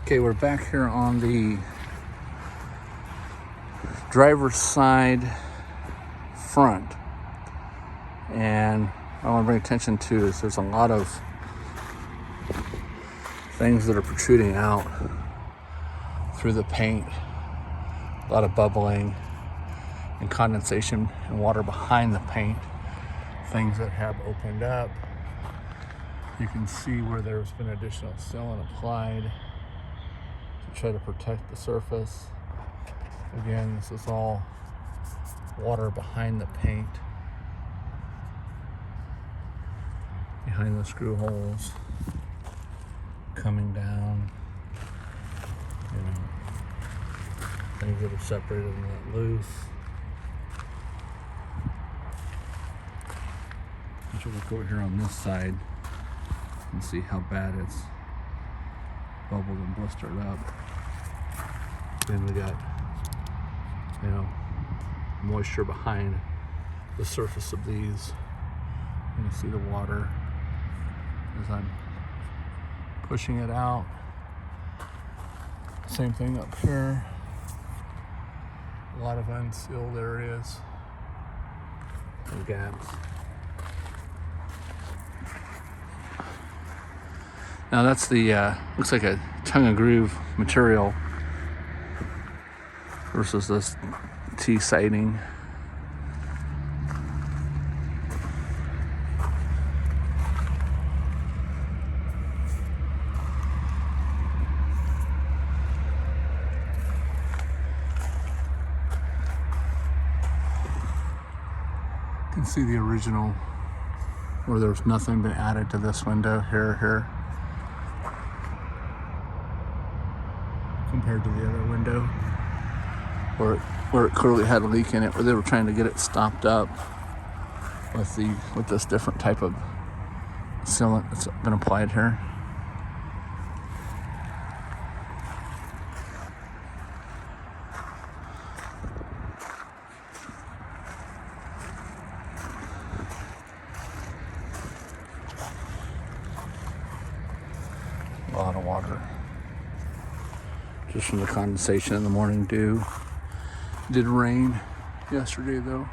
Okay, we're back here on the driver's side front, and what I want to bring attention to is there's a lot of things that are protruding out through the paint, a lot of bubbling and condensation and water behind the paint, things that have opened up. You can see where there's been additional sealant applied to try to protect the surface. Again, this is all water behind the paint, behind the screw holes, coming down, things that are separated and let loose. Let's look over here on this side and see how bad it's bubbled and blistered up. Then we got, moisture behind the surface of these. You can see the water as I'm pushing it out. Same thing up here. A lot of unsealed areas and gaps. Now that's the, looks like a tongue and groove material versus this T siding. You can see the original where there's nothing been added to this window here. Compared to the other window where it clearly had a leak in it, where they were trying to get it stopped up with this different type of sealant that's been applied here. A lot of water. Just from the condensation in the morning dew. It did rain yesterday though.